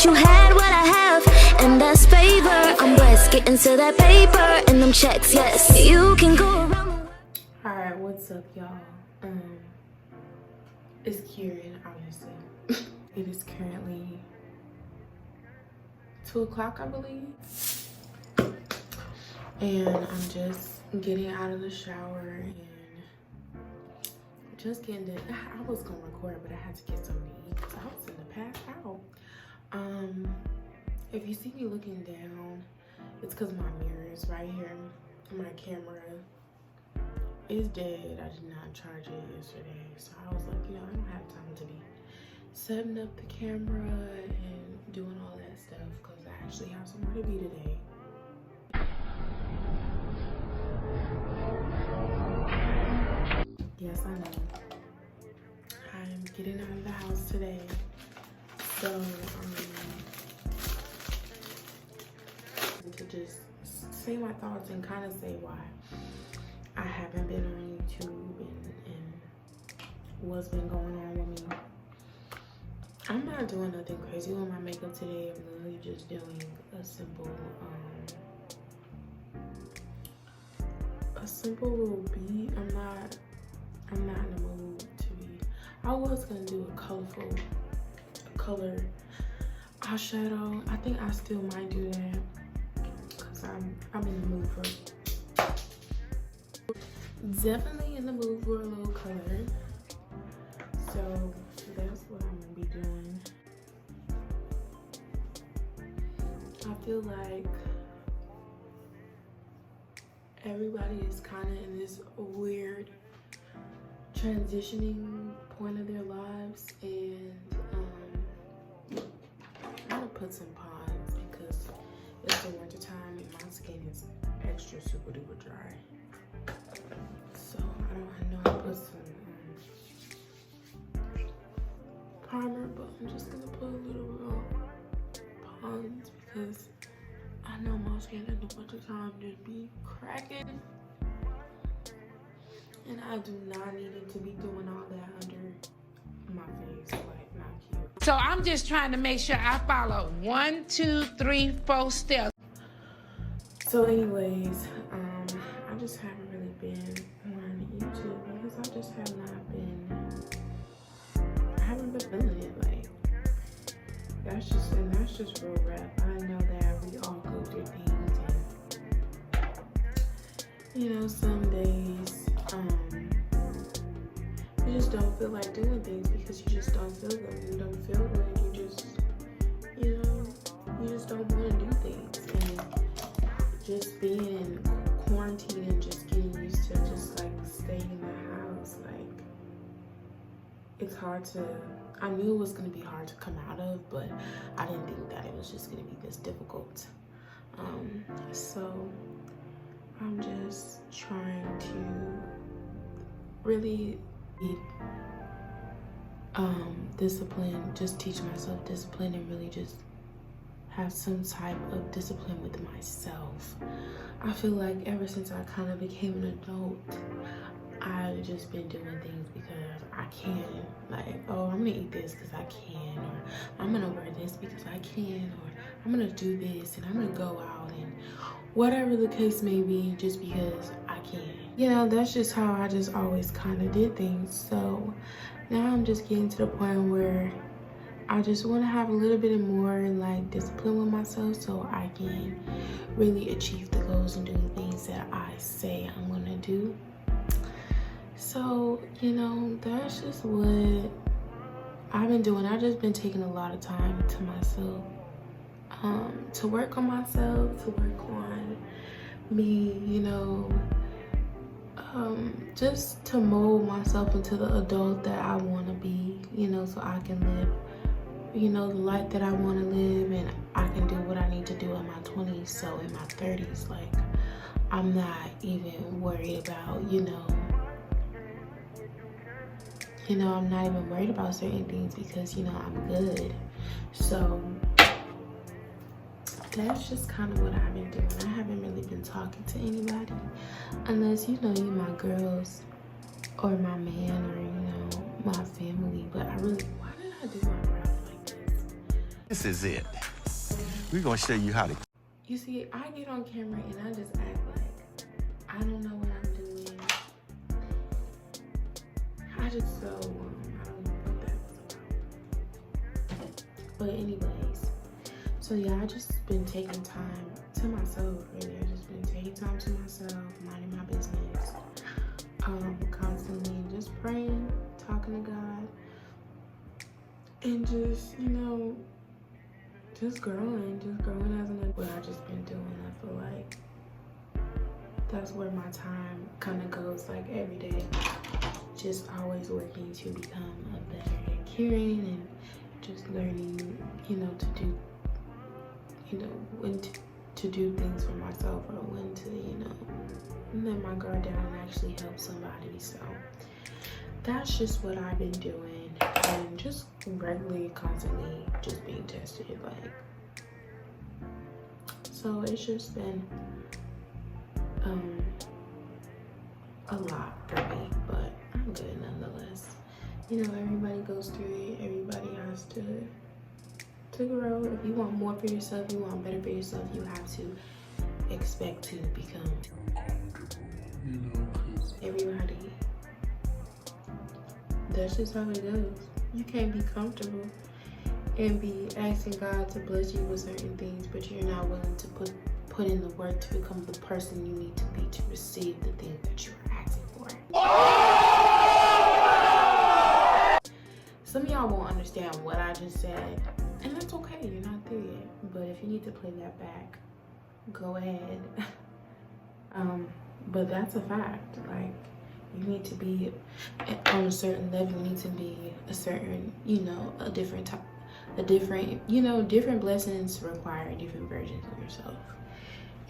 You had what I have, and that's favor. I'm blessed, getting to that paper and them checks. Yes, you can go around. Alright, what's up, y'all? It's Qeren, obviously. It is currently 2 o'clock, I believe. And I'm just getting out of the shower and just getting to, I was gonna record, but I had to get something to eat because I was in the pass out. If you see me looking down, it's because my mirror is right here. My camera is dead. I did not charge it yesterday, so I was like, I don't have time to be setting up the camera and doing all that stuff because I actually have somewhere to be today. Yes, I know. I'm getting out of the house today, so to just say my thoughts and kind of say why I haven't been on YouTube and what's been going on with me. I'm not doing nothing crazy with my makeup today. I'm literally just doing a simple little beat. I'm not in the mood to be. I was gonna do a color eyeshadow. I think I still might do that because I'm in the mood for it. Definitely in the mood for a little color. So that's what I'm gonna be doing. I feel like everybody is kind of in this weird transitioning point of their lives, and I'm gonna put some pause because it's the winter time and my skin is extra super duper dry. So I know I put some primer, but I'm just gonna put a little pause because I know my skin at the winter time just be cracking. And I do not need it to be doing all that under my face, like not cute. So I'm just trying to make sure I follow 1, 2, 3, 4 steps. So anyways, I just haven't really been on YouTube because I just have not been, I haven't been feeling it. Like, that's just real rap. I know that we all go through things, and some days, you just don't feel like doing things because you just don't feel good. You don't feel good. You just, you just don't want to do things. And just being in quarantine and just getting used to just like staying in the house, like it's hard to, I knew it was going to be hard to come out of, but I didn't think that it was just going to be this difficult. So I'm just trying to really be discipline, just teach myself discipline and really just have some type of discipline with myself. I feel like ever since I kind of became an adult, I've just been doing things because I can. Like, oh, I'm gonna eat this because I can, or I'm gonna wear this because I can, or I'm gonna do this and I'm gonna go out and whatever the case may be, just because I can. That's just how I just always kind of did things. So now I'm just getting to the point where I just want to have a little bit more like discipline with myself so I can really achieve the goals and do the things that I say I'm gonna do. So, that's just what I've been doing. I've just been taking a lot of time to myself, to work on myself, to work on me, just to mold myself into the adult that I want to be, so I can live, the life that I want to live, and I can do what I need to do in my 20s. So in my 30s, like, I'm not even worried about, I'm not even worried about certain things because, I'm good. So that's just kind of what I've been doing. I haven't really been talking to anybody unless, you my girls or my man or, my family. But why did I do my brows like this? This is it. We're gonna show you how to. You see, I get on camera and I just act like I don't know what I'm doing. I just I don't know what that's about. But anyways, so yeah, I just been taking time to myself, really. I just been taking time to myself, minding my business, constantly just praying, talking to God, and just, you know, just growing as an adult. What I've just been doing, I feel like that's where my time kind of goes, like every day, just always working to become a better Qeren and just learning, you know, to do, you know, when to do things for myself or when to, you know, let my guard down and actually help somebody. So that's just what I've been doing, and just regularly, constantly just being tested, like. So it's just been a lot for me, but I'm good nonetheless. You know, everybody goes through it. Everybody has to grow. If you want more for yourself, you want better for yourself, you have to expect to become everybody. That's just how it goes. You can't be comfortable and be asking God to bless you with certain things, but you're not willing to put in the work to become the person you need to be to receive the things that you're asking for. Some of y'all won't understand what I just said, and that's okay, you're not there yet. But if you need to play that back, go ahead. But that's a fact. Like, you need to be on a certain level. You need to be a certain, you know, a different, you know, different blessings require different versions of yourself.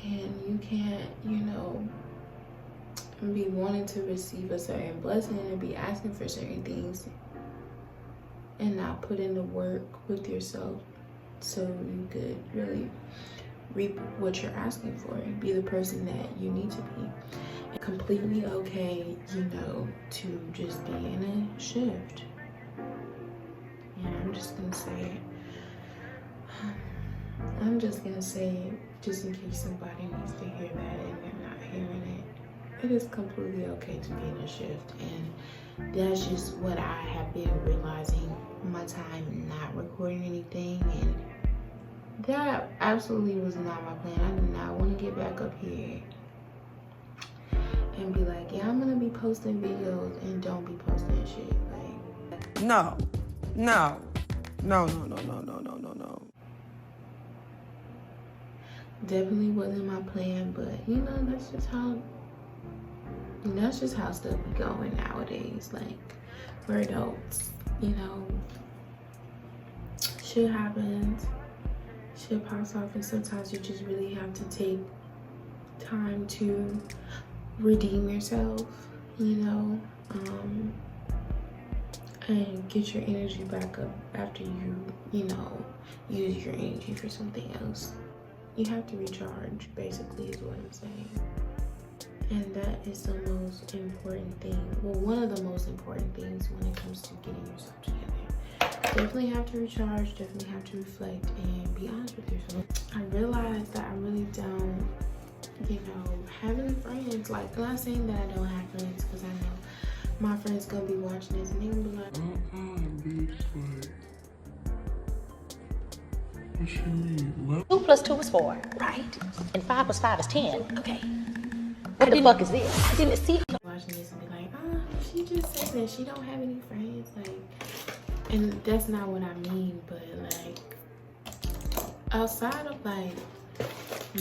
And you can't, you know, be wanting to receive a certain blessing and be asking for certain things and not put in the work with yourself so you could really reap what you're asking for and be the person that you need to be. And completely okay, you know, to just be in a shift. And I'm just gonna say, just in case somebody needs to hear that and they're not hearing it, it is completely okay to be in a shift. And that's just what I have been realizing my time not recording anything, and that absolutely was not my plan. I did not want to get back up here and be like, yeah, I'm gonna be posting videos and don't be posting shit. Like, No. Definitely wasn't my plan, but you know, that's just how stuff be going nowadays. Like, we're adults, you know, shit happens, shit pops off, and sometimes you just really have to take time to redeem yourself, you know, and get your energy back up after you know, use your energy for something else. You have to recharge, basically, is what I'm saying. And that is the most important thing. Well, one of the most important things when it comes to getting yourself together. Definitely have to recharge, definitely have to reflect and be honest with yourself. I realized that I really don't, you know, have any friends. Like, I'm not saying that I don't have friends, because I know my friends gonna be watching this and they're gonna be like, bitch, like, what you mean? What? 2 plus 2 is 4, right? And 5 plus 5 is 10. Okay. What the fuck is this? I didn't see her. watching this and be like, she just said that she don't have any friends. Like, and that's not what I mean, but like, outside of like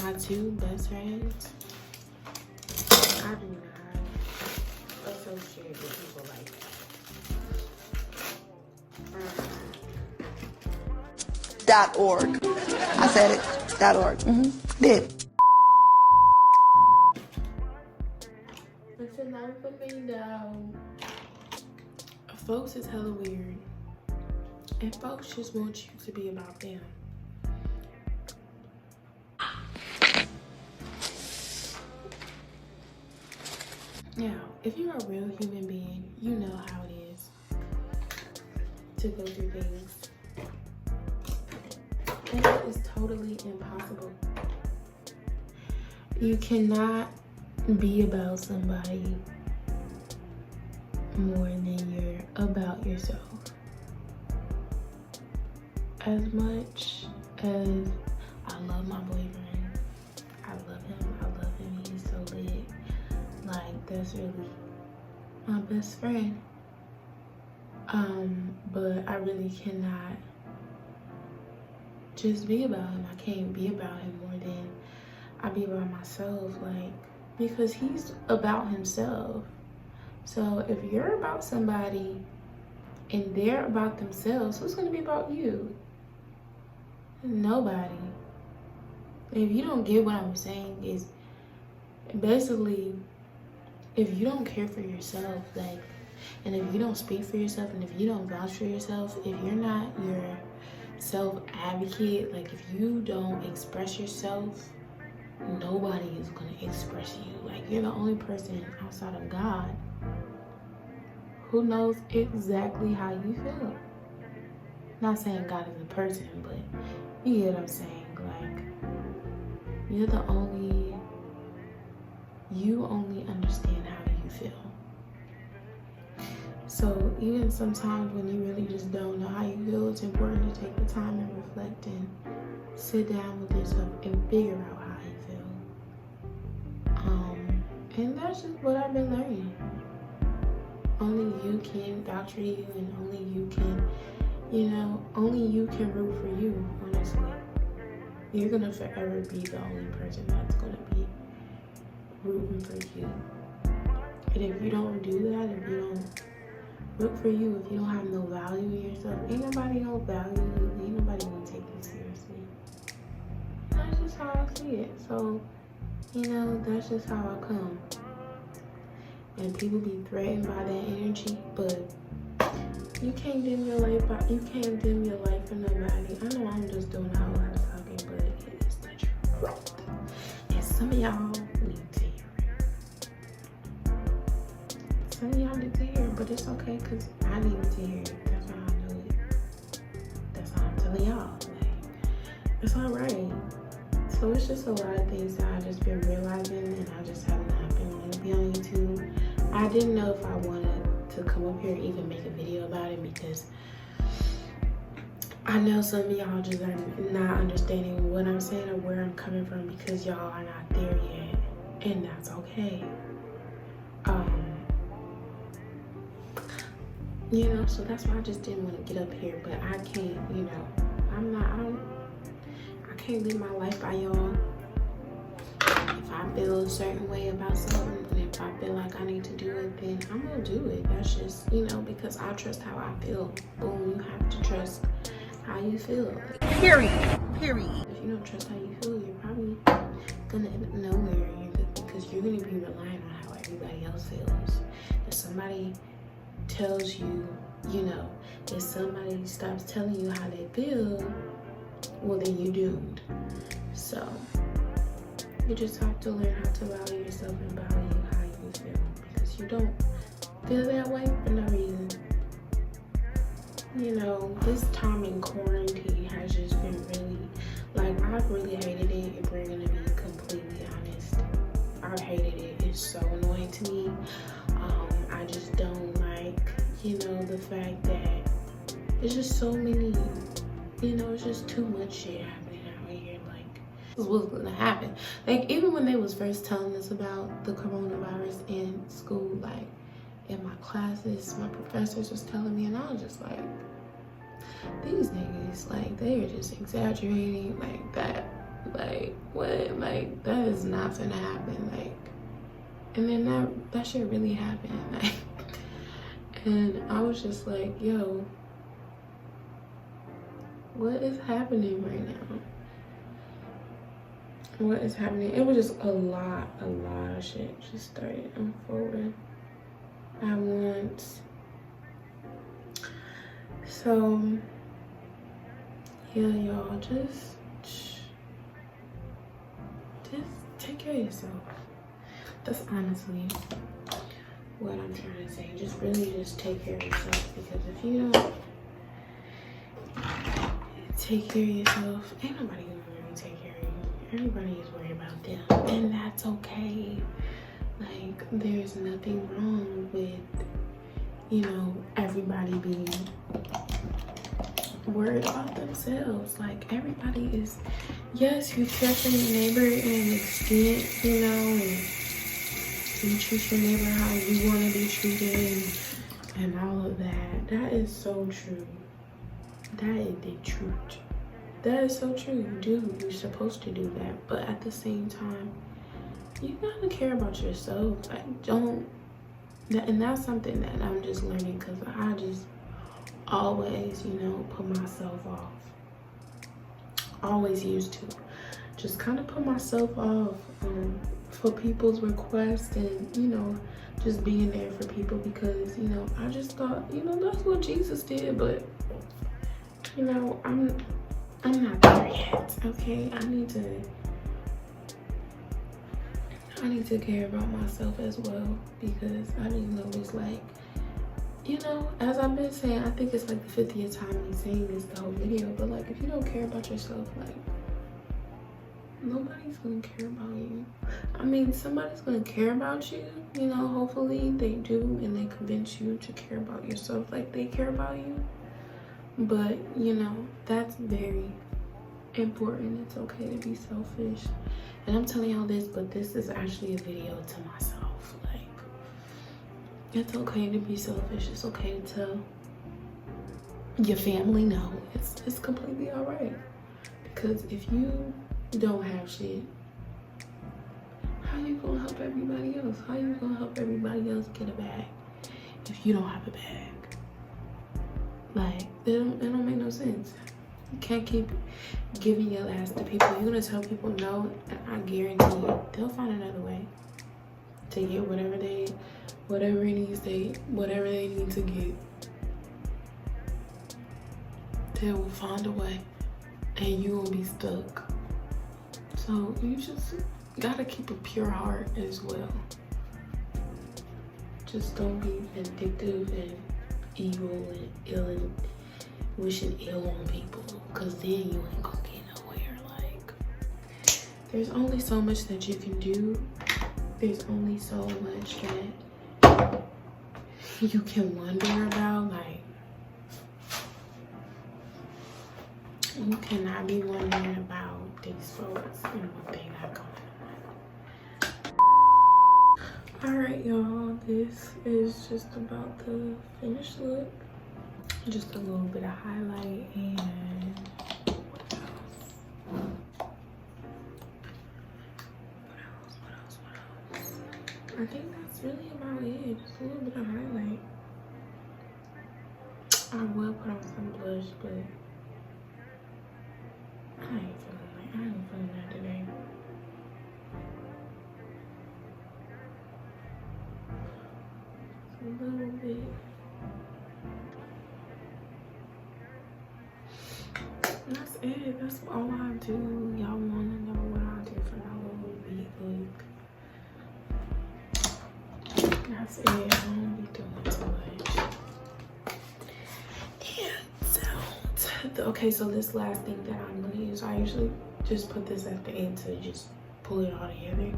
my 2 best friends, I do not associate with people like that. .org. I said it. .org. Did. It's enough for me though. Folks is hella weird. And folks just want you to be about them. Now, if you're a real human being, you know how it is to go through things And it is totally impossible. You cannot be about somebody more than you're about yourself. As much as I love my boyfriend, I love him, he's so lit. Like, that's really my best friend. But I really cannot just be about him. I can't be about him more than I be about myself, like, because he's about himself. So if you're about somebody and they're about themselves, who's gonna be about you? Nobody. If you don't get what I'm saying, is basically, if you don't care for yourself, like, and if you don't speak for yourself, and if you don't vouch for yourself, if you're not your self-advocate, like if you don't express yourself, nobody is gonna express you. Like, you're the only person outside of God who knows exactly how you feel. Not saying God is a person, but you get what I'm saying. Like, you only understand how you feel. So even sometimes when you really just don't know how you feel, it's important to take the time and reflect and sit down with yourself and figure out how you feel. And that's just what I've been learning. Only you can vouch for you, and only you can, only you can root for you, honestly. You're gonna forever be the only person that's gonna be rooting for you. And if you don't do that, if you don't root for you, if you don't have no value in yourself, ain't nobody gonna value you, ain't nobody gonna take you seriously. That's just how I see it. So, that's just how I come. And people be threatened by that energy, but you can't dim your light for nobody. I know I'm just doing a whole lot of talking, but it is the truth. And some of y'all need to hear it. Some of y'all need to hear it, but it's okay, because I need to hear it. That's why I know it. That's why I'm telling y'all. Like, it's alright. So it's just a lot of things that I just been realizing, and I just have not been wanting to be on YouTube. I didn't know if I wanted to come up here and even make a video about it, because I know some of y'all just are not understanding what I'm saying or where I'm coming from, because y'all are not there yet, and that's okay. So that's why I just didn't want to get up here, but I can't, I can't live my life by y'all. If I feel a certain way about something, and if I feel like I need to do it, then I'm gonna do it. That's just, because I trust how I feel. Boom, you have to trust how you feel. Period. If you don't trust how you feel, you're probably gonna end up nowhere, because you're gonna be relying on how everybody else feels. If somebody tells you, if somebody stops telling you how they feel, well, then you're doomed. So you just have to learn how to value yourself and value how you feel, because you don't feel that way for no reason. This time in quarantine has just been really, I've really hated it, if we're gonna be completely honest. I've hated it. It's so annoying to me. I just don't like, the fact that it's just so many, it's just too much shit happening out here. Like, this was gonna happen. Like, even when they was first telling us about the coronavirus in school, like, in my classes, my professors was telling me, and I was just like, these niggas, like, they are just exaggerating, like, that, like, what, like, that is not gonna happen, like, and then that shit really happened, like, and I was just like, yo, what is happening right now? What is happening? It was just a lot of shit just started unfolding at once. So, yeah, y'all, just take care of yourself. That's honestly what I'm trying to say. Just really just take care of yourself, because if you don't take care of yourself. Ain't nobody gonna really take care of you. Everybody is worried about them, and that's okay. Like, there's nothing wrong with, you know, everybody being worried about themselves. Like, everybody is, yes, you care for your neighbor in an extent, you know, and you treat your neighbor how you want to be treated and all of that. That is so true. That is the truth. That is so true. You do. You're supposed to do that. But at the same time, you gotta care about yourself. And that's something that I'm just learning, because I just always, you know, put myself off. Always used to. Just kind of put myself off for people's requests, and, you know, just being there for people, because, you know, I just thought, you know, that's what Jesus did. But, you know, I'm not there yet, okay? I need to care about myself as well, because I didn't know it's like, you know, as I've been saying, I think it's like the 50th time I'm saying this the whole video, but like, if you don't care about yourself, like, nobody's gonna care about you. I mean, somebody's gonna care about you, you know, hopefully they do, and they convince you to care about yourself like they care about you. But, you know, that's very important. It's okay to be selfish. And I'm telling y'all this, but this is actually a video to myself. Like, it's okay to be selfish. It's okay to tell your family no. It's completely all right. Because if you don't have shit, how you gonna help everybody else? How you gonna help everybody else get a bag if you don't have a bag? Like, it don't make no sense. You can't keep giving your ass to people. You're gonna tell people no, and I guarantee you they'll find another way to get whatever they need to get. They will find a way, and you will be stuck. So you just gotta keep a pure heart as well. Just don't be vindictive and evil and ill and wishing ill on people, because then you ain't gonna get nowhere. Like, there's only so much that you can do. There's only so much that you can wonder about. Like, you cannot be wondering about these folks and what they got going on. Alright, y'all, this is just about the finished look. Just a little bit of highlight, and what else? I think that's really about it. Just a little bit of highlight. I will put on some blush, but I ain't feeling that today. Just a little bit. That's it. That's all I do. Y'all wanna know what I do for my little week look. That's it. I don't be doing too much. Okay, so this last thing that I'm gonna use, I usually just put this at the end to just pull it all together.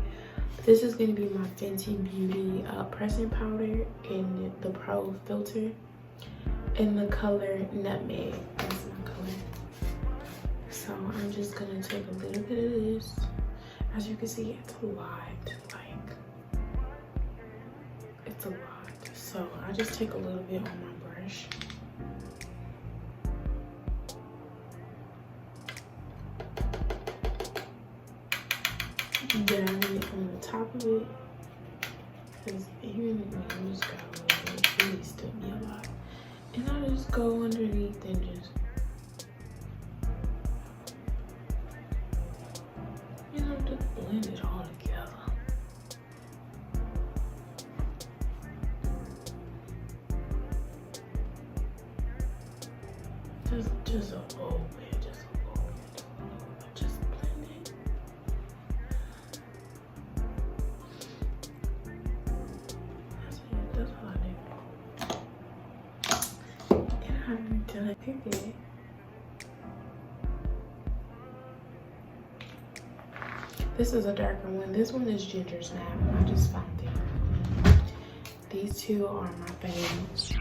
This is gonna be my Fenty Beauty pressing powder in the Pro filter in the color Nutmeg. That's my color. So I'm just gonna take a little bit of this. As you can see, it's a lot. Like, it's a lot. So I just take a little bit on my brush. Dab it on the top of it, because even when you just got a little bit, it really still be a lot. And I just go underneath and just, you know, just blend it all together. Just a little bit, just a little bit, just blend it. That's all I do. And I'm gonna pick it This is a darker one. This one is Ginger Snap. I just found it. These two are my favorites.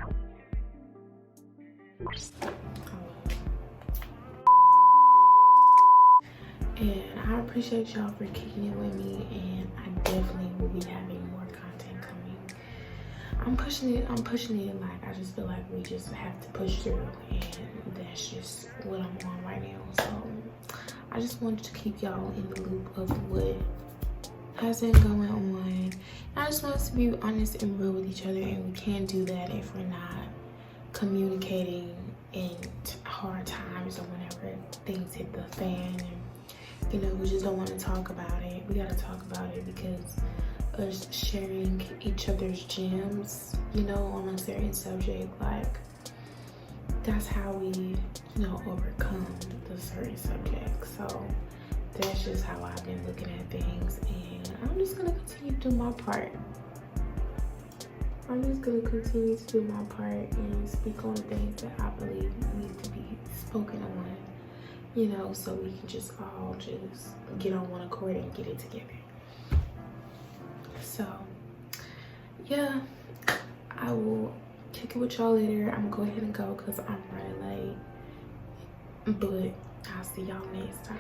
And I appreciate y'all for kicking it with me, and I definitely will be having more content coming. I'm pushing it like I just feel like we just have to push through, and that's just what I'm on right now. So I just wanted to keep y'all in the loop of what has been going on. I just want us to be honest and real with each other, and we can't do that if we're not communicating in hard times or whenever things hit the fan, and you know, we just don't want to talk about it. We gotta talk about it because us sharing each other's gems, you know, on a certain subject, like that's how we, you know, overcome the certain subject. So that's just how I've been looking at things, and I'm just gonna continue to do my part. I'm just gonna continue to do my part and speak on the things that I believe need to be spoken on, you know, so we can just all just get on one accord and get it together. So yeah, I will kick it with y'all later. I'm gonna go ahead and go because I'm running late, but I'll see y'all next time.